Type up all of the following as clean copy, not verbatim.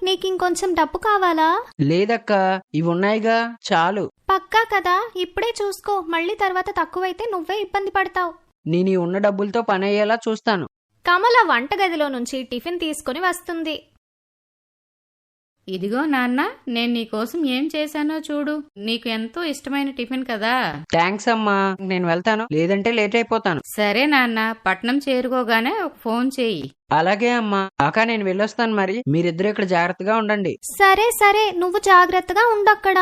నీకింకొంచెం డబ్బు కావాలా? లేదక్కా, ఇవి ఉన్నాయిగా, చాలు. పక్కా కదా? ఇప్పుడే చూసుకో, మళ్ళీ తర్వాత తక్కువైతే నువ్వే ఇబ్బంది పడతావు. నేను ఈ ఉన్న డబ్బులతో పని అయ్యేలా చూస్తాను. కమల వంటగదిలో నుంచి టిఫిన్ తీసుకుని వస్తుంది. ఇదిగో నాన్న, నేను నీకోసం ఏం చేశానో చూడు. నీకు ఎంతో ఇష్టమైన టిఫిన్ కదా. థ్యాంక్స్ అమ్మా, నేను వెళ్తాను, లేదంటే లేట్ అయిపోతాను. సరే నాన్న, పట్నం చేరుకోగానే ఒక ఫోన్ చేయి. అలాగే అమ్మా. అక్క, నేను వెళ్ళొస్తాను. మరి మీరిద్దరు ఇక్కడ జాగ్రత్తగా ఉండండి. సరే సరే, నువ్వు జాగ్రత్తగా ఉండక్కడ.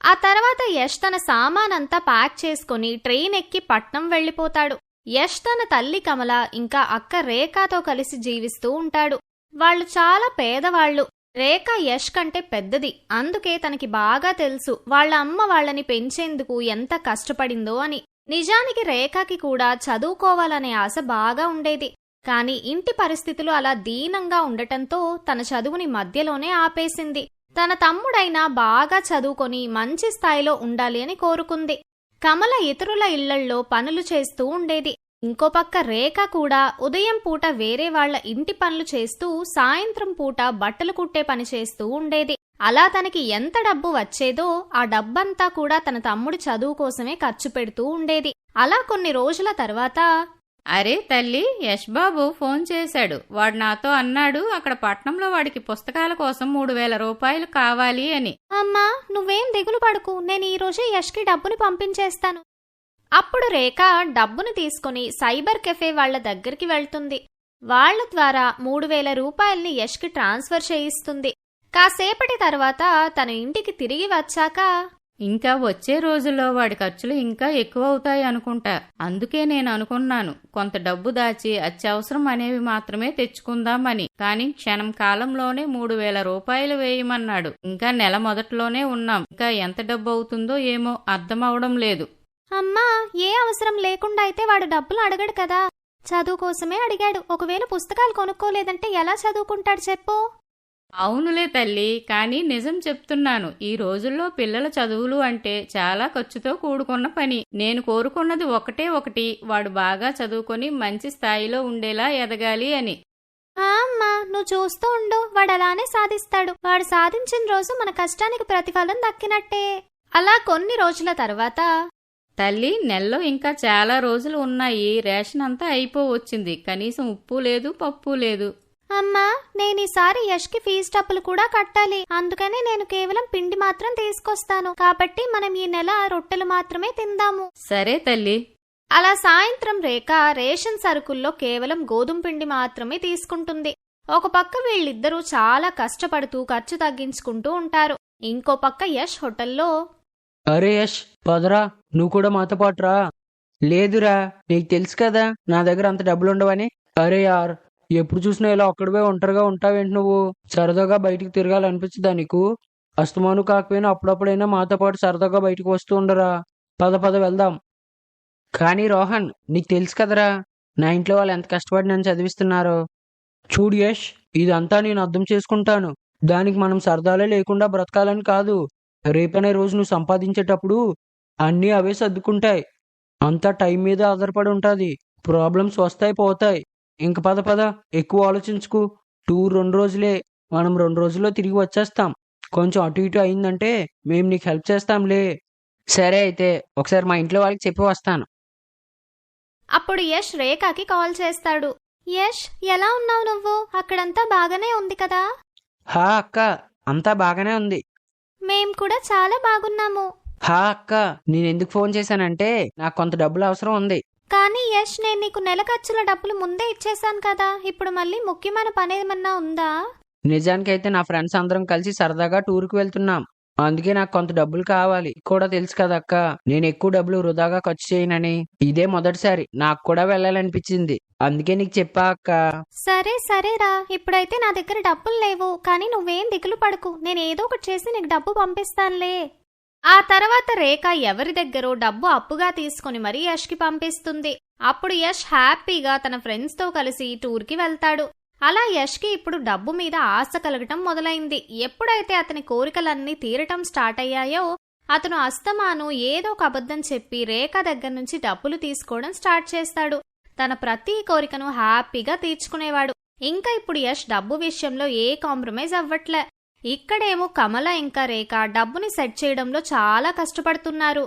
ఆ తర్వాత యష్ తన సామానంతా ప్యాక్ చేసుకుని ట్రైన్ ఎక్కి పట్నం వెళ్లిపోతాడు. యష్ తన తల్లి కమల ఇంకా అక్క రేఖతో కలిసి జీవిస్తూ ఉంటాడు. వాళ్ళు చాలా పేదవాళ్లు. రేఖ యష్ కంటే పెద్దది, అందుకే తనకి బాగా తెలుసు వాళ్ల అమ్మ వాళ్లని పెంచేందుకు ఎంత కష్టపడిందో అని. నిజానికి రేఖకి కూడా చదువుకోవాలనే ఆశ బాగా ఉండేది. కాని ఇంటి పరిస్థితులు అలా దీనంగా ఉండటంతో తన చదువుని మధ్యలోనే ఆపేసింది. తన తమ్ముడైనా బాగా చదువుకొని మంచి స్థాయిలో ఉండాలి అని కోరుకుంది. కమల ఇతరుల ఇళ్లల్లో పనులు చేస్తూ ఉండేది. ఇంకో పక్క రేఖ కూడా ఉదయం పూట వేరే వాళ్ల ఇంటి పనులు చేస్తూ సాయంత్రం పూట బట్టలు కుట్టే పని చేస్తూ ఉండేది. అలా తనకి ఎంత డబ్బు వచ్చేదో ఆ డబ్బంతా కూడా తన తమ్ముడి చదువు కోసమే ఖర్చు పెడుతూ ఉండేది. అలా కొన్ని రోజుల తర్వాత, అరే తల్లి, యష్ బాబు ఫోన్ చేశాడు. వాడు నాతో అన్నాడు అక్కడ పట్నంలో వాడికి పుస్తకాల కోసం 3000 రూపాయలు కావాలి అని. అమ్మా, నువ్వేం దిగులు పడకు, నేను ఈ రోజే యష్కి డబ్బుని పంపించేస్తాను. అప్పుడు రేఖ డబ్బును తీసుకుని సైబర్ కెఫే వాళ్ల దగ్గరికి వెళ్తుంది. వాళ్ల ద్వారా 3000 రూపాయల్ని యష్కి ట్రాన్స్ఫర్ చేయిస్తుంది. కాసేపటి తర్వాత తన ఇంటికి తిరిగి వచ్చాక, ఇంకా వచ్చే రోజుల్లో వాడి ఖర్చులు ఇంకా ఎక్కువ అవుతాయి అనుకుంటా. అందుకే నేను అనుకున్నాను కొంత డబ్బు దాచి అత్యవసరం అనేవి మాత్రమే తెచ్చుకుందామని. కాని క్షణం కాలంలోనే 3000 రూపాయలు వేయమన్నాడు. ఇంకా నెల మొదట్లోనే ఉన్నాం. ఇంకా ఎంత డబ్బు అవుతుందో ఏమో అర్థమవడం లేదు. అమ్మా, ఏ అవసరం లేకుండా అయితే వాడు డబ్బులు అడగడు కదా. చదువు కోసమే అడిగాడు. ఒకవేళ పుస్తకాలు కొనుక్కోలేదంటే ఎలా చదువుకుంటాడు చెప్పు? అవునులే తల్లి, కానీ నిజం చెప్తున్నాను, ఈ రోజుల్లో పిల్లల చదువులు అంటే చాలా ఖర్చుతో కూడుకున్న పని. నేను కోరుకున్నది ఒకటే ఒకటి, వాడు బాగా చదువుకొని మంచి స్థాయిలో ఉండేలా ఎదగాలి అని. అమ్మా, నువ్వు చూస్తూ ఉండు, వాడు అలానే సాధిస్తాడు. వాడు సాధించిన రోజు మన కష్టానికి ప్రతిఫలం దక్కినట్టే. అలా కొన్ని రోజుల తర్వాత, తల్లి, నెలలో ఇంకా చాలా రోజులు ఉన్నాయి. రేషన్ అంతా అయిపోవచ్చింది. కనీసం ఉప్పు లేదు, పప్పు లేదు. అమ్మా, నేనీసారి యష్కి ఫీజు డబ్బులు కూడా కట్టాలి. అందుకనే నేను కేవలం పిండి మాత్రం తీసుకొస్తాను. కాబట్టి మనం ఈ నెల రొట్టెలు మాత్రమే తిందాము. సరే తల్లి. అలా సాయంత్రం రేఖ రేషన్ సరుకుల్లో కేవలం గోధుమ పిండి మాత్రమే తీసుకుంటుంది. ఒక పక్క వీళ్ళిద్దరూ చాలా కష్టపడుతూ ఖర్చు తగ్గించుకుంటూ ఉంటారు. ఇంకో పక్క యష్ హోటల్లో, అరే యష్, పదరా, నువ్వు కూడా మాతో పాటురా. లేదురా, నీకు తెలుసు కదా నా దగ్గర అంత డబ్బులుండవని. అరే యార్, ఎప్పుడు చూసినా ఇలా ఒక్కడివే ఒంటరిగా ఉంటావేంటి నువ్వు? సరదాగా బయటికి తిరగాలనిపించదా నీకు? అస్తమాను కాకపోయినా అప్పుడప్పుడైనా మాతో పాటు సరదాగా బయటికి వస్తూ ఉండరా. పద పద వెళ్దాం. కానీ రోహన్, నీకు తెలుసు కదరా నా ఇంట్లో వాళ్ళు ఎంత కష్టపడి నన్ను చదివిస్తున్నారో. చూడు యష్, ఇదంతా నేను అర్థం చేసుకుంటాను. దానికి మనం సరదాలే లేకుండా బ్రతకాలని కాదు. రేపనే రోజు నువ్వు సంపాదించేటప్పుడు అన్నీ అవే సర్దుకుంటాయి. అంతా టైం మీద ఆధారపడి ఉంటుంది. ప్రాబ్లమ్స్ వస్తాయి పోతాయి. ఇంక పద పద, ఎక్కువ ఆలోచించుకు. టూర్ 2 రోజులే, మనం 2 రోజుల్లో తిరిగి వచ్చేస్తాం. కొంచెం అటు ఇటు అయిందంటే మేము నీకు హెల్ప్ చేస్తాంలే. సరే అయితే ఒకసారి మా ఇంట్లో వాళ్ళకి చెప్పి వస్తాను. అప్పుడు యష్ రేఖకి కాల్ చేస్తాడు. యష్, ఎలా ఉన్నావు నువ్వు? అక్కడంతా బాగానే ఉంది కదా? హా అక్క, అంతా బాగానే ఉంది. మేం కూడా చాలా బాగున్నాము. హా అక్క, నేనెందుకు ఫోన్ చేశానంటే నాకు కొంత డబ్బులు అవసరం ఉంది. కానీ యష్, నేను నీకు నెల ఖర్చుల డబ్బులు ముందే ఇచ్చేశాను కదా. ఇప్పుడు మళ్ళీ ముఖ్యమైన పనేమన్నా ఉందా? నిజానికైతే నా ఫ్రెండ్స్ అందరం కలిసి సరదాగా టూర్కి వెళ్తున్నాం. అందుకే నాకు కొంత డబ్బులు కావాలి. కూడా తెలుసు కదా అక్క, నేను ఎక్కువ డబ్బులు వృధాగా ఖర్చు చేయనని. ఇదే మొదటిసారి నాకు కూడా వెళ్ళాలనిపించింది. అందుకే నీకు చెప్పా అక్క. సరే సరేరా, ఇప్పుడైతే నా దగ్గర డబ్బులు లేవు. కానీ నువ్వేం దిగులు పడకు, నేను ఏదో ఒకటి చేసి నీకు డబ్బు పంపిస్తానులే. ఆ తర్వాత రేఖ ఎవరి దగ్గరో డబ్బు అప్పుగా తీసుకుని మరీ యష్కి పంపిస్తుంది. అప్పుడు యష్ హ్యాపీగా తన ఫ్రెండ్స్తో కలిసి టూర్కి వెళ్తాడు. అలా యష్కి ఇప్పుడు డబ్బు మీద ఆశ కలగటం మొదలైంది. ఎప్పుడైతే అతని కోరికలన్నీ తీరటం స్టార్ట్ అయ్యాయో అతను అస్తమాను ఏదో ఒక అబద్ధం చెప్పి రేఖ దగ్గర నుంచి డబ్బులు తీసుకోవడం స్టార్ట్ చేస్తాడు. తన ప్రతి కోరికను హ్యాపీగా తీర్చుకునేవాడు. ఇంకా ఇప్పుడు యష్ డబ్బు విషయంలో ఏ కాంప్రమైజ్ అవ్వట్లే. ఇక్కడేమో కమల ఇంకా రేఖ డబ్బుని సెట్ చేయడంలో చాలా కష్టపడుతున్నారు.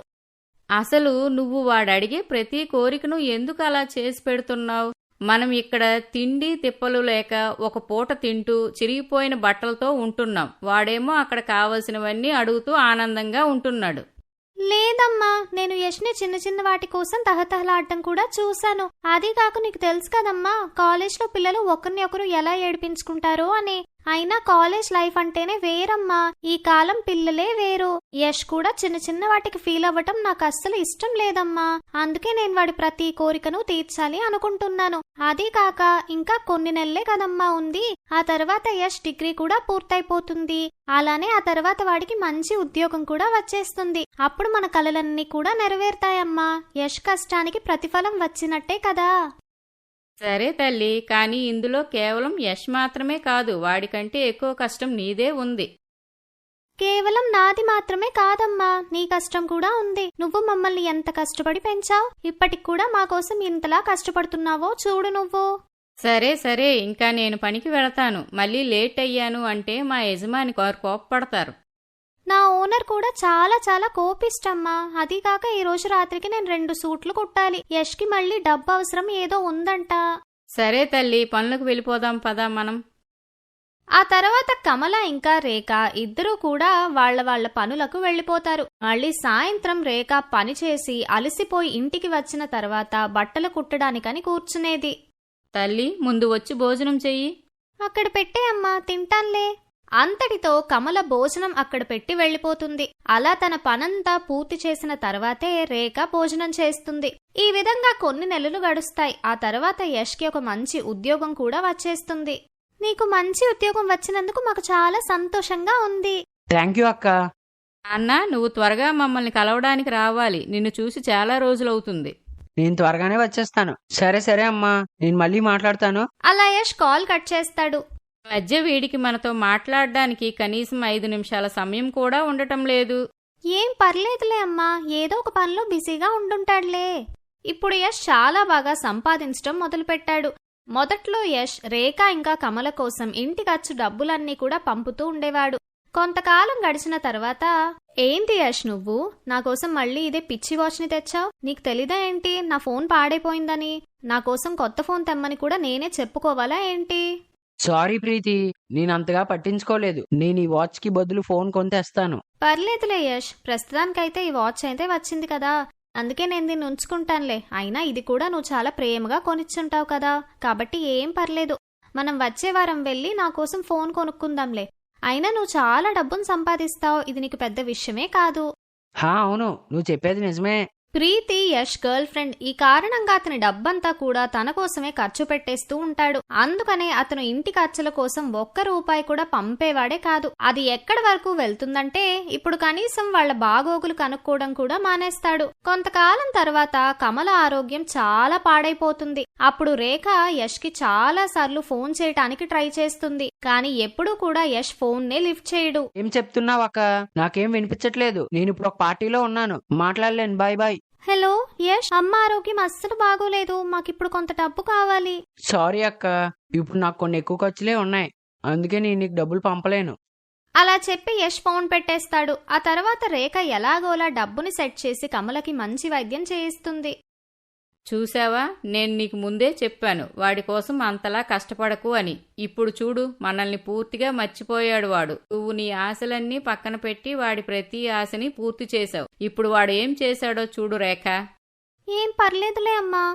అసలు నువ్వు వాడడిగే ప్రతి కోరికను ఎందుకు అలా చేసి పెడుతున్నావు? మనం ఇక్కడ తిండి తిప్పలు లేక ఒక పూట తింటూ చిరిగిపోయిన బట్టలతో ఉంటున్నాం. వాడేమో అక్కడ కావలసినవన్నీ అడుగుతూ ఆనందంగా ఉంటున్నాడు. లేదమ్మా, నేను యష్ని చిన్న చిన్న వాటి కోసం తహతహలాడటం కూడా చూశాను. అది కాక నీకు తెలుసు కదమ్మా, కాలేజ్లో పిల్లలు ఒకరిని ఒకరు ఎలా ఏడిపించుకుంటారో అని. అయినా కాలేజ్ లైఫ్ అంటేనే వేరమ్మా. ఈ కాలం పిల్లలే వేరు. యష్ కూడా చిన్న చిన్న వాటికి ఫీల్ అవ్వటం నాకు అస్సలు ఇష్టం లేదమ్మా. అందుకే నేను వాడి ప్రతి కోరికను తీర్చాలి అనుకుంటున్నాను. అది కాక ఇంకా కొన్ని నెలలే కదమ్మా ఉంది. ఆ తర్వాత యష్ డిగ్రీ కూడా పూర్తయిపోతుంది. అలానే ఆ తర్వాత వాడికి మంచి ఉద్యోగం కూడా వచ్చేస్తుంది. అప్పుడు మన కలలన్నీ కూడా నెరవేరుతాయమ్మా. యష్ కష్టానికి ప్రతిఫలం వచ్చినట్టే కదా. సరే తల్లి, కానీ ఇందులో కేవలం యష్ మాత్రమే కాదు, వాడికంటే ఎక్కువ కష్టం నీదే ఉంది. కేవలం నాది మాత్రమే కాదమ్మా, నీ కష్టం కూడా ఉంది. నువ్వు మమ్మల్ని ఎంత కష్టపడి పెంచావు. ఇప్పటికి కూడా మా కోసం ఇంతలా కష్టపడుతున్నావో చూడు నువ్వు. సరే సరే, ఇంకా నేను పనికి వెళతాను. మళ్ళీ లేట్ అయ్యాను అంటే మా యజమాని కోపపడతారు. నా ఓనర్ కూడా చాలా చాలా కోపిష్టమ్మా. అది కాక ఈ రోజు రాత్రికి నేను 2 సూట్లు కుట్టాలి. యష్కి మళ్ళీ డబ్బు అవసరం ఏదో ఉందంట. సరే తల్లి, పనులకు వెళ్ళిపోదాం పదా మనం. ఆ తర్వాత కమల ఇంకా రేఖ ఇద్దరూ కూడా వాళ్ళ పనులకు వెళ్లిపోతారు. మళ్ళీ సాయంత్రం రేఖ పని చేసి అలసిపోయి ఇంటికి వచ్చిన తర్వాత బట్టలు కుట్టడానికని కూర్చునేది. తల్లి, ముందు వచ్చి భోజనం చెయ్యి. అక్కడ పెట్టే అమ్మా, తింటాన్లే. అంతటితో కమల భోజనం అక్కడ పెట్టి వెళ్లిపోతుంది. అలా తన పనంతా పూర్తి చేసిన తర్వాతే రేఖ భోజనం చేస్తుంది. ఈ విధంగా కొన్ని నెలలు గడుస్తాయి. ఆ తర్వాత యష్కి ఒక మంచి ఉద్యోగం కూడా వచ్చేస్తుంది. నీకు మంచి ఉద్యోగం వచ్చినందుకు మాకు చాలా సంతోషంగా ఉంది. థ్యాంక్ యూ అక్క. అన్న, నువ్వు త్వరగా మమ్మల్ని కలవడానికి రావాలి. నిన్ను చూసి చాలా రోజులవుతుంది. నేను త్వరగానే వచ్చేస్తాను. సరే సరే అమ్మా, నేను మళ్ళీ మాట్లాడతాను. అలా యష్ కాల్ కట్ చేస్తాడు. మధ్య వీడికి మనతో మాట్లాడడానికి కనీసం 5 నిమిషాల సమయం కూడా ఉండటం లేదు. ఏం పర్లేదులే అమ్మా, ఏదో ఒక పనిలో బిజీగా ఉండుంటాడులే. ఇప్పుడు యష్ చాలా బాగా సంపాదించడం మొదలుపెట్టాడు. మొదట్లో యష్ రేఖ ఇంకా కమల కోసం ఇంటి ఖర్చు డబ్బులన్నీ కూడా పంపుతూ ఉండేవాడు. కొంతకాలం గడిచిన తర్వాత, ఏంటి యష్ నువ్వు నా కోసం మళ్ళీ ఇదే పిచ్చి వాచ్ని తెచ్చావు? నీకు తెలీదా ఏంటి నా ఫోన్ పాడైపోయిందని? నా కోసం కొత్త ఫోన్ తెమ్మని కూడా నేనే చెప్పుకోవాలా ఏంటి? సారీ ప్రీతి, నేను అంతగా పట్టించుకోలేదు. నేను ఈ వాచ్ కి బదులు ఫోన్ కొని తెస్తాను. పర్లేదులే యష్, ప్రస్తుతానికైతే ఈ వాచ్ అయితే వచ్చింది కదా, అందుకే నేను దీన్ని ఉంచుకుంటానులే. అయినా ఇది కూడా నువ్వు చాలా ప్రేమగా కొనిచ్చుంటావు కదా, కాబట్టి ఏం పర్లేదు. మనం వచ్చే వారం వెళ్ళి నా కోసం ఫోన్ కొనుక్కుందాంలే. అయినా నువ్వు చాలా డబ్బును సంపాదిస్తావు, ఇది నీకు పెద్ద విషయమే కాదు. హా అవును, నువ్వు చెప్పేది నిజమే. ప్రీతి యష్ గర్ల్ ఫ్రెండ్. ఈ కారణంగా అతని డబ్బంతా కూడా తన కోసమే ఖర్చు పెట్టేస్తూ ఉంటాడు. అందుకనే అతను ఇంటి ఖర్చుల కోసం ₹1 కూడా పంపేవాడే కాదు. అది ఎక్కడి వరకు వెళ్తుందంటే ఇప్పుడు కనీసం వాళ్ల బాగోగులు కనుక్కోవడం కూడా మానేస్తాడు. కొంతకాలం తర్వాత కమల ఆరోగ్యం చాలా పాడైపోతుంది. అప్పుడు రేఖ యష్కి చాలా సార్లు ఫోన్ చేయటానికి ట్రై చేస్తుంది. కానీ ఎప్పుడూ కూడా యష్ ఫోన్ నే లిఫ్ట్ చేయడు. ఏం చెప్తున్నావు అక్క? నాకేం వినిపించట్లేదు. నేను ఇప్పుడు ఒక పార్టీలో ఉన్నాను, మాట్లాడలేను. Bye bye. హలో యష్, అమ్మ ఆరోగ్యం అస్సలు బాగోలేదు. మాకిప్పుడు కొంత డబ్బు కావాలి. సారీ అక్క, ఇప్పుడు నాకు కొన్ని ఎక్కువ ఖర్చులే ఉన్నాయి, అందుకే నేను నీకు డబ్బులు పంపలేను. అలా చెప్పి యష్ ఫోన్ పెట్టేస్తాడు. ఆ తర్వాత రేఖ ఎలాగోలా డబ్బుని సెట్ చేసి కమలకి మంచి వైద్యం చేయిస్తుంది. చూసావా, నేను నీకు ముందే చెప్పాను వాడి కోసం అంతలా కష్టపడకు అని. ఇప్పుడు చూడు, మనల్ని పూర్తిగా మర్చిపోయాడు వాడు. నువ్వు నీ ఆశలన్నీ పక్కన పెట్టి వాడి ప్రతి ఆశని పూర్తి చేశావు. ఇప్పుడు వాడు ఏం చేశాడో చూడు రేఖ. ఏం పర్లేదులే అమ్మా.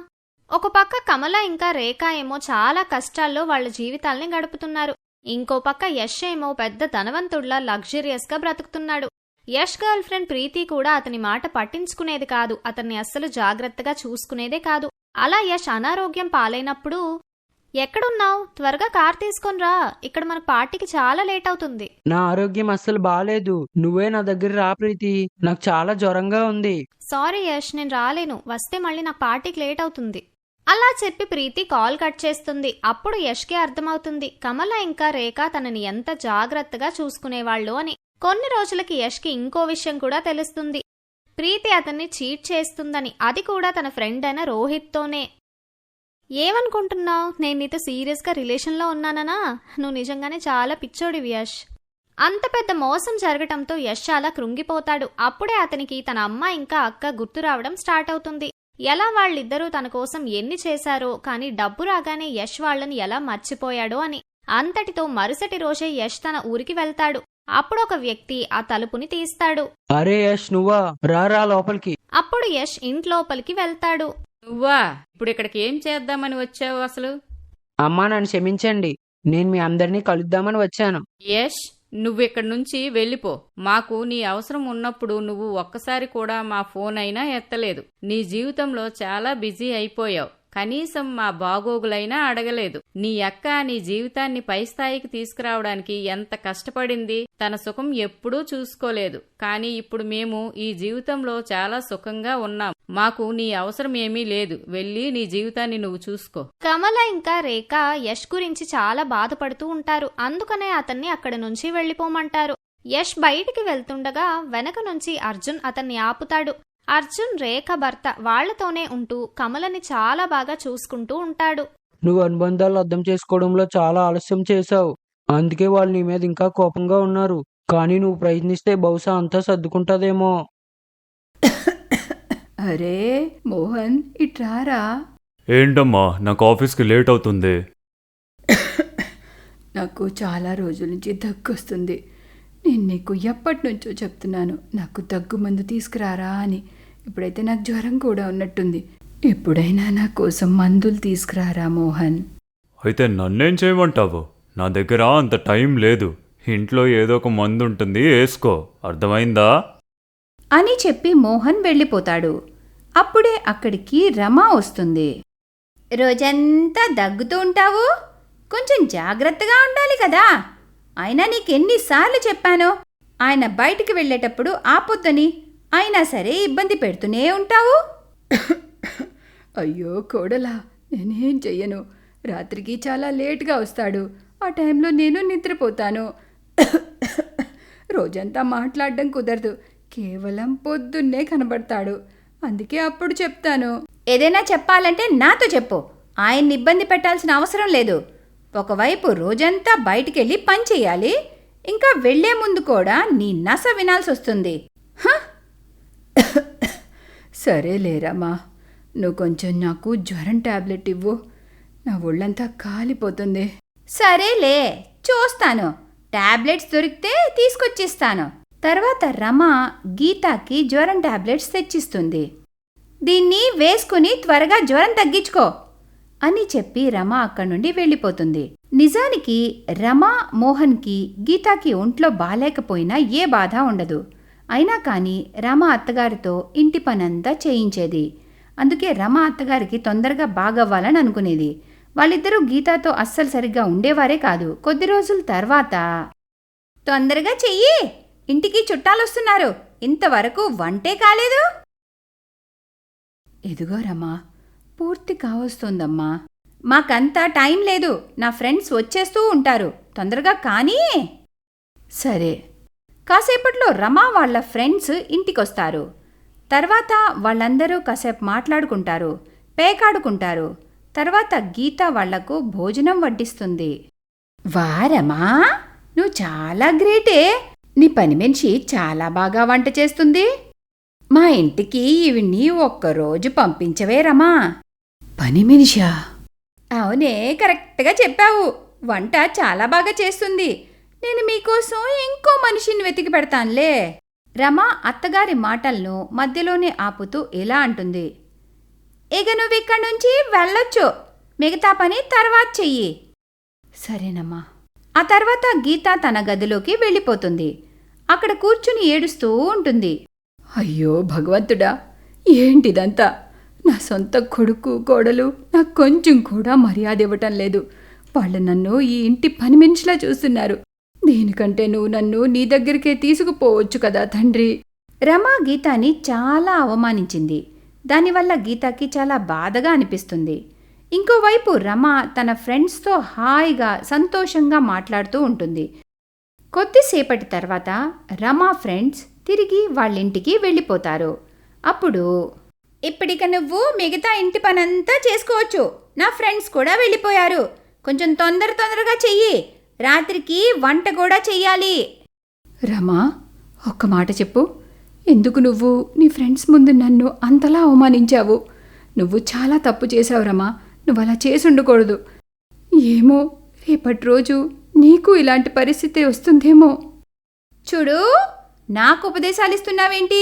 ఒక పక్క కమల ఇంకా రేఖ ఏమో చాలా కష్టాల్లో వాళ్ళ జీవితాల్ని గడుపుతున్నారు. ఇంకో పక్క యష్ ఏమో పెద్ద ధనవంతుడిలా లగ్జరియస్ గా బ్రతుకుతున్నాడు. యష్ గర్ల్ ఫ్రెండ్ ప్రీతి కూడా అతని మాట పట్టించుకునేది కాదు, అతన్ని అస్సలు జాగ్రత్తగా చూసుకునేదే కాదు. అలా యష్ అనారోగ్యం పాలైనప్పుడు, ఎక్కడున్నావు? త్వరగా కార్ తీసుకొని రా, ఇక్కడ మన పార్టీకి చాలా లేట్ అవుతుంది. నా ఆరోగ్యం అస్సలు బాలేదు, నువ్వే నా దగ్గర రా ప్రీతి, నాకు చాలా జ్వరంగా ఉంది. సారీ యష్, నేను రాలేను. వస్తే మళ్ళీ నా పార్టీకి లేట్ అవుతుంది. అలా చెప్పి ప్రీతి కాల్ కట్ చేస్తుంది. అప్పుడు యష్కి అర్థమవుతుంది కమల ఇంకా రేఖ తనని ఎంత జాగ్రత్తగా చూసుకునేవాళ్ళు అని. కొన్ని రోజులకి యష్కి ఇంకో విషయం కూడా తెలుస్తుంది. ప్రీతి అతన్ని చీట్ చేస్తుందని, అది కూడా తన ఫ్రెండ్ అయిన రోహిత్తోనే. ఏమనుకుంటున్నావు? నేను నీతో సీరియస్గా రిలేషన్లో ఉన్నాననా? నువ్వు నిజంగానే చాలా పిచ్చోడివి యష్. అంత పెద్ద మోసం జరగటంతో యష్ చాలా కృంగిపోతాడు. అప్పుడే అతనికి తన అమ్మ ఇంకా అక్క గుర్తు రావడం స్టార్ట్ అవుతుంది. ఎలా వాళ్ళిద్దరూ తన కోసం ఎన్ని చేశారో, కానీ డబ్బు రాగానే యష్ వాళ్ళని ఎలా మర్చిపోయాడో అని. అంతటితో మరుసటి రోజే యష్ తన ఊరికి వెళ్తాడు. అప్పుడు ఒక వ్యక్తి ఆ తలుపుని తీస్తాడు. అరే యష్, నువ్వా? రా లోపలికి. అప్పుడు యష్ ఇంట్లోపలికి వెళ్తాడు. నువ్వా? ఇప్పుడు ఇక్కడికి ఏం చేద్దామని వచ్చావు అసలు? అమ్మా, నన్ను క్షమించండి. నేను మీ అందరినీ కలుద్దామని వచ్చాను. యష్, నువ్విక్కడి నుంచి వెళ్ళిపో. మాకు నీ అవసరం ఉన్నప్పుడు నువ్వు ఒక్కసారి కూడా మా ఫోన్ అయినా ఎత్తలేదు. నీ జీవితంలో చాలా బిజీ అయిపోయావు. కనీసం మా బాగోగులైనా అడగలేదు. నీ అక్క నీ జీవితాన్ని పై స్థాయికి తీసుకురావడానికి ఎంత కష్టపడింది. తన సుఖం ఎప్పుడూ చూసుకోలేదు. కానీ ఇప్పుడు మేము ఈ జీవితంలో చాలా సుఖంగా ఉన్నాం. మాకు నీ అవసరం ఏమీ లేదు. వెళ్ళి నీ జీవితాన్ని నువ్వు చూసుకో. కమల ఇంకా రేఖ యష్ గురించి చాలా బాధపడుతూ ఉంటారు. అందుకనే అతన్ని అక్కడి నుంచి వెళ్లిపోమంటారు. యష్ బయటికి వెళ్తుండగా వెనక నుంచి అర్జున్ అతన్ని ఆపుతాడు. అర్జున్ రేఖ భర్త. వాళ్లతోనే ఉంటూ కమలని చాలా బాగా చూసుకుంటూ ఉంటాడు. నువ్వు అనుబంధాలు అర్థం చేసుకోవడంలో చాలా ఆలస్యం చేశావు. అందుకే వాళ్ళు నీ మీద ఇంకా కోపంగా ఉన్నారు. కానీ నువ్వు ప్రయత్నిస్తే బహుశా అంతా సర్దుకుంటదేమో. అరే మోహన్, ఇట్రారా. ఏంటమ్మా, నాకు ఆఫీస్కి లేట్ అవుతుంది. నాకు చాలా రోజుల నుంచి దగ్గొస్తుంది. నేను నీకు ఎప్పటి నుంచో చెప్తున్నాను, నాకు దగ్గు మందు తీసుకురారా అని. ఇప్పుడైతే నాకు జ్వరం కూడా ఉన్నట్టుంది. ఎప్పుడైనా నా కోసం మందులు తీసుకురారా మోహన్. అయితే నన్నేం చేయమంటావు? నా దగ్గర అంత టైం లేదు. ఇంట్లో ఏదో ఒక మందు ఉంటుంది, వేసుకో. అర్థమైందా? అని చెప్పి మోహన్ వెళ్ళిపోతాడు. అప్పుడే అక్కడికి రమా వస్తుంది. రోజంతా దగ్గుతూ ఉంటావు, కొంచెం జాగ్రత్తగా ఉండాలి కదా. అయినా నీకెన్నిసార్లు చెప్పానో ఆయన బయటికి వెళ్ళేటప్పుడు ఆపొద్దని. అయినా సరే ఇబ్బంది పెడుతూనే ఉంటావు. అయ్యో కోడలా, నేనేం చెయ్యను. రాత్రికి చాలా లేట్గా వస్తాడు. ఆ టైంలో నేను నిద్రపోతాను. రోజంతా మాట్లాడడం కుదరదు. కేవలం పొద్దున్నే కనబడతాడు. అందుకే అప్పుడు చెప్తాను. ఏదైనా చెప్పాలంటే నాతో చెప్పు. ఆయన్ని ఇబ్బంది పెట్టాల్సిన అవసరం లేదు. ఒకవైపు రోజంతా బయటికెళ్ళి పని చెయ్యాలి, ఇంకా వెళ్లే ముందు కూడా నీ నస వినాల్సి వస్తుంది. సరేలేరమ్మా, నువ్వు కొంచెం నాకు జ్వరం టాబ్లెట్ ఇవ్వు. నా ఒళ్ళంతా కాలిపోతుంది. సరేలే, చూస్తాను. టాబ్లెట్స్ దొరికితే తీసుకొచ్చిస్తాను. తర్వాత రమ గీతాకి జ్వరం టాబ్లెట్స్ తెచ్చిస్తుంది. దీన్ని వేసుకుని త్వరగా జ్వరం తగ్గించుకో అని చెప్పి రమ అక్కడి నుండి వెళ్ళిపోతుంది. నిజానికి రమ మోహన్కి గీతాకి ఒంట్లో బాలేకపోయినా ఏ బాధ ఉండదు. అయినా కానీ రమ అత్తగారితో ఇంటి పనంతా చేయించేది. అందుకే రమ అత్తగారికి తొందరగా బాగవ్వాలని అనుకునేది. వాళ్ళిద్దరూ గీతాతో అస్సలు సరిగ్గా ఉండేవారే కాదు. కొద్ది రోజుల తర్వాత, తొందరగా చెయ్యి, ఇంటికి చుట్టాలొస్తున్నారు, ఇంతవరకు వంటే కాలేదు. ఎదుగో రమా, పూర్తి కావస్తోందమ్మా. మాకంతా టైం లేదు. నా ఫ్రెండ్స్ వచ్చేస్తూ ఉంటారు. తొందరగా కానీ. సరే. కాసేపట్లో రమా వాళ్ళ ఫ్రెండ్స్ ఇంటికొస్తారు. తర్వాత వాళ్ళందరూ కాసేపు మాట్లాడుకుంటారు, పేకాడుకుంటారు. తర్వాత గీత వాళ్లకు భోజనం వడ్డిస్తుంది. వారమా, నువ్వు చాలా గ్రేటే. నీ పని మనిషి చాలా బాగా వంట చేస్తుంది. మా ఇంటికి ఇవిని ఒక్కరోజు పంపించవే రమా. పని మనిషా? అవునే, కరెక్ట్గా చెప్పావు. వంట చాలా బాగా చేస్తుంది. నేను మీకోసం ఇంకో మనిషిని వెతికి పెడతానులే. రమ అత్తగారి మాటలను మధ్యలోనే ఆపుతూ ఇలా అంటుంది. ఇక నువ్విక్కడి నుంచి వెళ్ళొచ్చు. మిగతా పని తర్వాత చెయ్యి. సరేనమ్మా. ఆ తర్వాత గీత తన గదిలోకి వెళ్ళిపోతుంది. అక్కడ కూర్చుని ఏడుస్తూ ఉంటుంది. అయ్యో భగవంతుడా, ఏంటిదంతా? నా సొంత కొడుకు కోడలు నాకు కొంచెం కూడా మర్యాద ఇవ్వటం లేదు. వాళ్ళు నన్ను ఈ ఇంటి పని మనిషిలా చూస్తున్నారు. దీనికంటే నువ్వు నన్ను నీ దగ్గరికే తీసుకుపోవచ్చు కదా తండ్రి. రమ గీతాని చాలా అవమానించింది. దానివల్ల గీతాకి చాలా బాధగా అనిపిస్తుంది. ఇంకోవైపు రమ తన ఫ్రెండ్స్తో హాయిగా సంతోషంగా మాట్లాడుతూ ఉంటుంది. కొద్దిసేపటి తర్వాత రమ ఫ్రెండ్స్ తిరిగి వాళ్ళింటికి వెళ్ళిపోతారు. అప్పుడు ఇప్పటిక నువ్వు మిగతా ఇంటి పనంతా చేసుకోవచ్చు. నా ఫ్రెండ్స్ కూడా వెళ్ళిపోయారు. కొంచెం తొందరగా చెయ్యి. రాత్రికి వంట కూడా చెయ్యాలి. రమా, ఒక్క మాట చెప్పు. ఎందుకు నువ్వు నీ ఫ్రెండ్స్ ముందు నన్ను అంతలా అవమానించావు? నువ్వు చాలా తప్పు చేశావు రమా. నువ్వు అలా చేసి ఉండకూడదు. ఏమో, రేపటి రోజు నీకు ఇలాంటి పరిస్థితి వస్తుందేమో. చూడు, నాకు ఉపదేశాలు ఇస్తున్నావేంటి?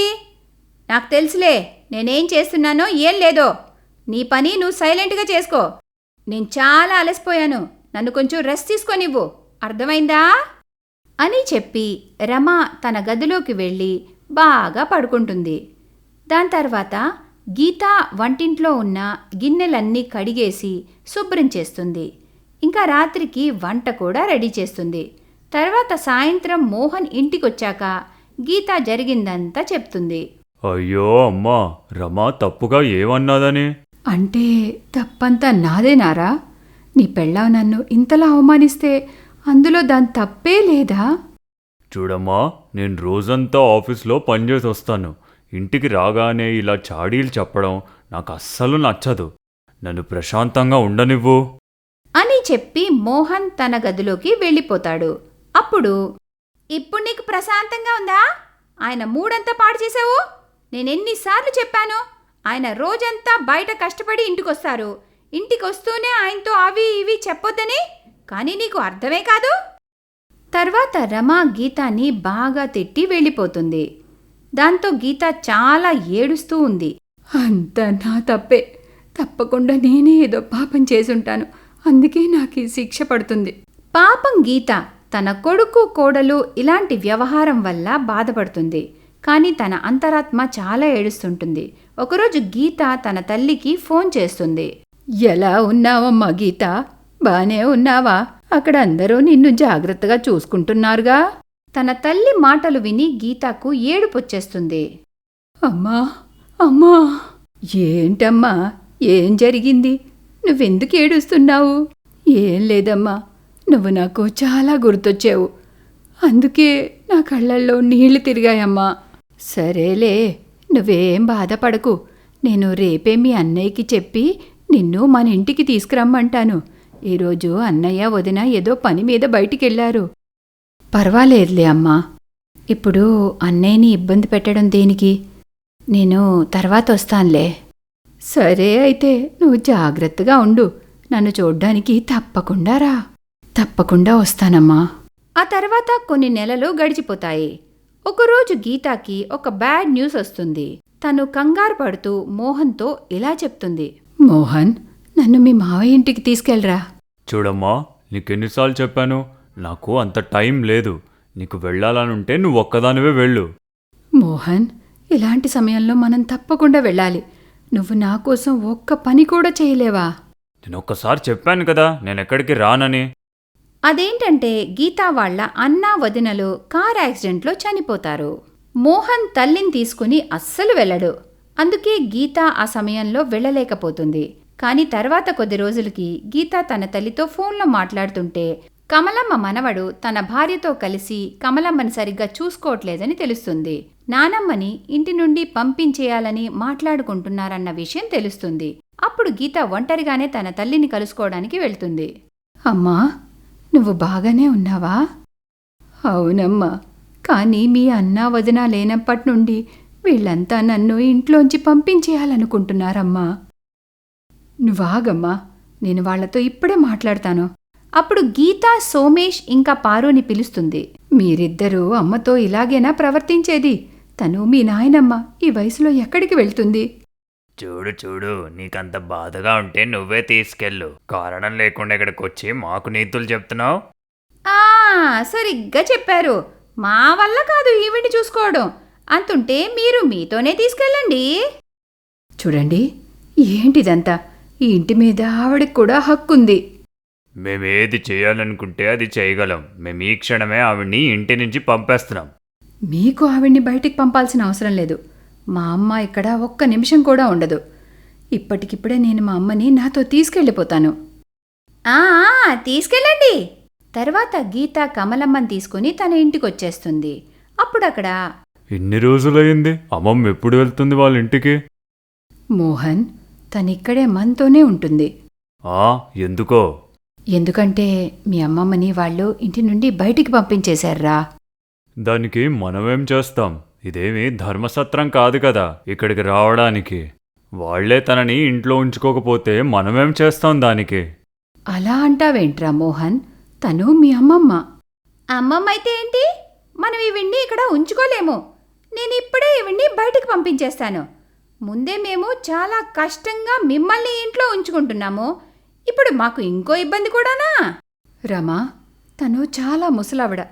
నాకు తెలుసులే నేనేం చేస్తున్నానో ఏం లేదో. నీ పని నువ్వు సైలెంట్గా చేసుకో. నేను చాలా అలసిపోయాను. నన్ను కొంచెం రెస్ట్ తీసుకొనివ్వు. అర్థమైందా? అని చెప్పి రమ తన గదిలోకి వెళ్ళి బాగా పడుకుంటుంది. దాని తర్వాత గీత వంటింట్లో ఉన్న గిన్నెలన్నీ కడిగేసి శుభ్రం చేస్తుంది. ఇంకా రాత్రికి వంట కూడా రెడీ చేస్తుంది. తర్వాత సాయంత్రం మోహన్ ఇంటికొచ్చాక గీత జరిగిందంతా చెప్తుంది. అయ్యో అమ్మా, రమా తప్పుగా ఏమన్నాదని? అంటే తప్పంతా నాదేనారా? నీ పెళ్ళాం నన్ను ఇంతలా అవమానిస్తే అందులో దాని తప్పే లేదా? చూడమ్మా, నేను రోజంతా ఆఫీస్లో పనిచేసి వస్తాను. ఇంటికి రాగానే ఇలా చాడీలు చెప్పడం నాకు అస్సలు నచ్చదు. నన్ను ప్రశాంతంగా ఉండనివ్వు అని చెప్పి మోహన్ తన గదిలోకి వెళ్ళిపోతాడు. ఇప్పుడు నీకు ప్రశాంతంగా ఉందా? ఆయన మూడంతా పాడు చేశావు. నేనెన్నిసార్లు చెప్పాను, ఆయన రోజంతా బయట కష్టపడి ఇంటికొస్తారు. ఇంటికొస్తూనే ఆయనతో అవి ఇవి చెప్పొద్దని. కానీ నీకు అర్థమే కాదు. తర్వాత రమ గీతాని బాగా తిట్టి వెళ్ళిపోతుంది. దాంతో గీత చాలా ఏడుస్తూ ఉంది. అంతా నా తప్పే. తప్పకుండా నేనే ఏదో పాపం చేసుంటాను. అందుకే నాకు ఈ శిక్ష పడుతుంది. పాపం గీత తన కొడుకు కోడలు ఇలాంటి వ్యవహారం వల్ల బాధపడుతుంది. కానీ తన అంతరాత్మ చాలా ఏడుస్తుంటుంది. ఒకరోజు గీత తన తల్లికి ఫోన్ చేస్తుంది. ఎలా ఉన్నావమ్మా గీత? బానే ఉన్నావా? అక్కడ అందరూ నిన్ను జాగ్రత్తగా చూసుకుంటున్నారుగా? తన తల్లి మాటలు విని గీతకు ఏడుపొచ్చేస్తుంది. అమ్మా అమ్మా, ఏంటమ్మా, ఏం జరిగింది? నువ్వెందుకు ఏడుస్తున్నావు? ఏం లేదమ్మా, నువ్వు నాకు చాలా గుర్తొచ్చావు. అందుకే నా కళ్ళల్లో నీళ్లు తిరిగాయమ్మా. సరేలే, నువ్వేం బాధపడకు. నేను రేపే మీ అన్నయ్యకి చెప్పి నిన్ను మన ఇంటికి తీసుకురమ్మంటాను. ఈరోజు అన్నయ్య వదిన ఏదో పని మీద బయటికెళ్లారు. పర్వాలేదులే అమ్మా. ఇప్పుడు అన్నయ్యని ఇబ్బంది పెట్టడం దేనికి? నేను తర్వాత వస్తానులే. సరే అయితే నువ్వు జాగ్రత్తగా ఉండు. నన్ను చూడ్డానికి తప్పకుండా రా. తప్పకుండా వస్తానమ్మా. ఆ తర్వాత కొన్ని నెలలు గడిచిపోతాయి. ఒకరోజు గీతాకి ఒక బ్యాడ్ న్యూస్ వస్తుంది. తను కంగారు పడుతూ మోహన్తో ఇలా చెప్తుంది. మోహన్, నన్ను మీ మావయ్య ఇంటికి తీసుకెళ్ళరా. చూడమ్మా, నీకెన్నిసార్లు చెప్పాను, నాకు అంత టైం లేదు. నీకు వెళ్ళాలనుంటే నువ్వు ఒక్కదానివే వెళ్ళు. మోహన్, ఇలాంటి సమయంలో మనం తప్పకుండా వెళ్ళాలి. నువ్వు నా కోసం ఒక్క పని కూడా చేయలేవా? నేను ఒక్కసారి చెప్పాను కదా నేనెక్కడికి రానని. అదేంటంటే గీతా వాళ్ల అన్నా వదినలు కార్ యాక్సిడెంట్లో చనిపోతారు. మోహన్ తల్లిని తీసుకుని అస్సలు వెళ్ళడు. అందుకే గీత ఆ సమయంలో వెళ్ళలేకపోతుంది. కాని తర్వాత కొద్ది రోజులకి గీత తన తల్లితో ఫోన్లో మాట్లాడుతుంటే కమలమ్మ మనవడు తన భార్యతో కలిసి కమలమ్మని సరిగ్గా చూసుకోవట్లేదని తెలుస్తుంది. నానమ్మని ఇంటి నుండి పంపించేయాలని మాట్లాడుకుంటున్నారన్న విషయం తెలుస్తుంది. అప్పుడు గీత ఒంటరిగానే తన తల్లిని కలుసుకోవడానికి వెళ్తుంది. అమ్మా, నువ్వు బాగానే ఉన్నావా? అవునమ్మా, కానీ మీ అన్నా వదిన లేనప్పటి నుండి వీళ్ళంతా నన్ను ఇంట్లోంచి పంపించేయాలనుకుంటున్నారమ్మా. నువ్వాగమ్మా, నేను వాళ్లతో ఇప్పుడే మాట్లాడతాను. అప్పుడు గీత సోమేష్ ఇంకా పారుని పిలుస్తుంది. మీరిద్దరూ అమ్మతో ఇలాగేనా ప్రవర్తించేది? తను మీ నాయనమ్మ ఈ వయసులో ఎక్కడికి వెళ్తుంది? చూడు చూడు, నీకంత బాధగా ఉంటే నువ్వే తీసుకెళ్ళు. కారణం లేకుండా ఇక్కడికి వచ్చి మాకు నీతులు చెప్తున్నావు. సరిగ్గా చెప్పారు. మా వల్ల కాదు ఈవిని చూసుకోవడం. అంతుంటే మీరు మీతోనే తీసుకెళ్ళండి. చూడండి, ఏంటిదంతా? ఈ ఇంటి మీద ఆవిడకి కూడా హక్కుంది. మేమేది చేయాలనుకుంటే అది చేయగలం. మేము ఈ క్షణమే ఆవిడ్ని ఇంటి నుంచి పంపేస్తున్నాం. మీకు ఆవిడ్ని బయటికి పంపాల్సిన అవసరం లేదు. మా అమ్మ ఇక్కడ ఒక్క నిమిషం కూడా ఉండదు. ఇప్పటికిప్పుడే నేను మా అమ్మని నాతో తీసుకెళ్ళిపోతాను. తీసుకెళ్ళండి. తర్వాత గీత కమలమ్మని తీసుకుని తన ఇంటికొచ్చేస్తుంది. అప్పుడక్కడ ఎన్ని రోజులయ్యింది? అమ్మమ్మ ఎప్పుడు వెళ్తుంది వాళ్ళ ఇంటికి? మోహన్ తనిక్కడే మనతోనే ఉంటుంది. ఆ ఎందుకో? ఎందుకంటే మీ అమ్మమ్మని వాళ్ళు ఇంటి నుండి బయటికి పంపించేశారా. దానికి మనమేం చేస్తాం? ఇదేమీ ధర్మసత్రం కాదు కదా ఇక్కడికి రావడానికి. వాళ్లే తనని ఇంట్లో ఉంచుకోకపోతే మనమేం చేస్తాం దానికి? అలా అంటావేంట్రా మోహన్? తను మీ అమ్మమ్మ. అమ్మమ్మ అయితే ఏంటి? మనం ఇవిడ్ని ఇక్కడ ఉంచుకోలేము. నేను ఇప్పుడే ఇవిడ్ని బయటికి పంపించేస్తాను. ముందే మేము చాలా కష్టంగా మిమ్మల్ని ఇంట్లో ఉంచుకుంటున్నాము. ఇప్పుడు మాకు ఇంకో ఇబ్బంది కూడానా? రమా, తను చాలా ముసలావిడ.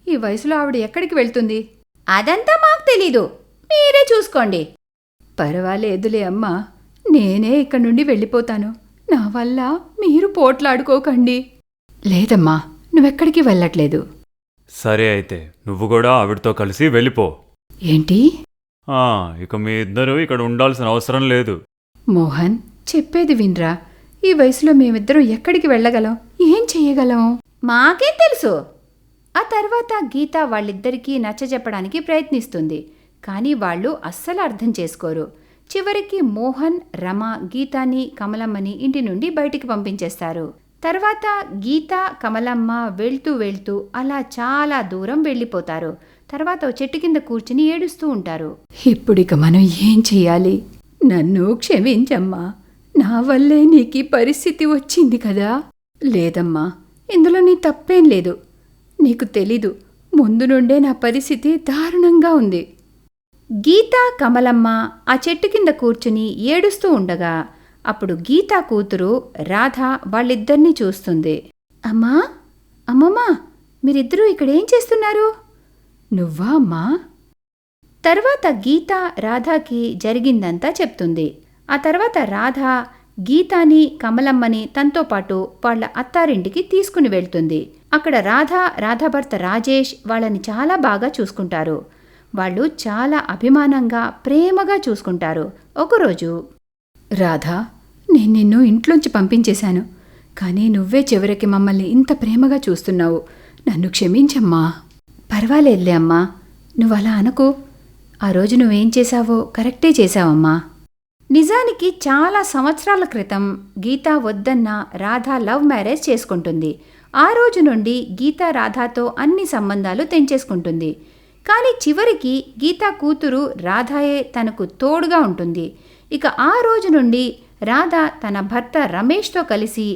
ఈ వయసులో ఆవిడ ఎక్కడికి వెళ్తుంది? అదంతా మాకు తెలీదు, మీరే చూసుకోండి. పర్వాలేదులే అమ్మా, నేనే ఇక్కడి నుండి వెళ్ళిపోతాను. నా వల్ల మీరు పోట్లాడుకోకండి. లేదమ్మా, నువ్వెక్కడికి వెళ్ళట్లేదు. సరే అయితే నువ్వు కూడా ఆవిడతో కలిసి వెళ్ళిపో. ఏంటి? ఇక మీ ఇద్దరూ ఇక్కడ ఉండాల్సిన అవసరం లేదు. మోహన్, చెప్పేది వినరా. ఈ వయసులో మేమిద్దరం ఎక్కడికి వెళ్ళగలం? ఏం చెయ్యగలం? మాకేం తెలుసు. ఆ తర్వాత గీత వాళ్ళిద్దరికీ నచ్చజెప్పడానికి ప్రయత్నిస్తుంది. కానీ వాళ్ళు అస్సలు అర్థం చేసుకోరు. చివరికి మోహన్, రమ గీతాని, కమలమ్మని ఇంటి నుండి బయటికి పంపించేస్తారు. తర్వాత గీత, కమలమ్మ వెళ్తూ వెళ్తూ అలా చాలా దూరం వెళ్ళిపోతారు. తర్వాత ఓ చెట్టు కింద కూర్చుని ఏడుస్తూ ఉంటారు. ఇప్పుడిక మనం ఏం చెయ్యాలి? నన్ను క్షమించమ్మా, నా వల్లే నీకీ పరిస్థితి వచ్చింది కదా. లేదమ్మా, ఇందులో నీ తప్పేం లేదు. నీకు తెలీదు, ముందు నుండే నా పరిస్థితి దారుణంగా ఉంది. గీత, కమలమ్మ ఆ చెట్టు కింద కూర్చుని ఏడుస్తూ ఉండగా అప్పుడు గీత కూతురు రాధ వాళ్ళిద్దరినీ చూస్తుంది. అమ్మా, అమ్మమ్మా, మీరిద్దరూ ఇక్కడేం చేస్తున్నారు? నువ్వా అమ్మా? తర్వాత గీత రాధాకి జరిగిందంతా చెప్తుంది. ఆ తర్వాత రాధ గీతాని, కమలమ్మని తనతో పాటు వాళ్ళ అత్తారింటికి తీసుకుని వెళ్తుంది. అక్కడ రాధ భర్త రాజేష్ వాళ్ళని చాలా బాగా చూసుకుంటారు. వాళ్ళు చాలా అభిమానంగా, ప్రేమగా చూసుకుంటారు. ఒకరోజు, రాధా, నేను నిన్ను ఇంట్లోంచి పంపించేశాను. కానీ నువ్వే చివరికి మమ్మల్ని ఇంత ప్రేమగా చూస్తున్నావు. నన్ను క్షమించమ్మా. పర్వాలేదులే అమ్మా, నువ్వలా అనకు. ఆ రోజు నువ్వేం చేశావో కరెక్టే చేశావమ్మా. నిజానికి చాలా సంవత్సరాల క్రితం గీత వద్దన్న రాధ లవ్ మ్యారేజ్ చేసుకుంటుంది. ఆ రోజు నుండి గీత రాధాతో అన్ని సంబంధాలు తెంచేసుకుంటుంది. కానీ చివరికి గీత కూతురు రాధాయే తనకు తోడుగా ఉంటుంది. ఇక ఆ రోజు నుండి రాధ తన భర్త రమేష్తో కలిసి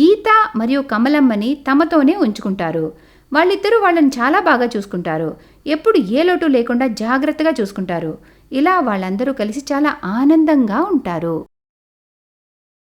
గీత మరియు కమలమ్మని తమతోనే ఉంచుకుంటారు. వాళ్ళిద్దరూ వాళ్ళని చాలా బాగా చూసుకుంటారు. ఎప్పుడు ఏ లోటు లేకుండా జాగ్రత్తగా చూసుకుంటారు. ఇలా వాళ్ళందరూ కలిసి చాలా ఆనందంగా ఉంటారు.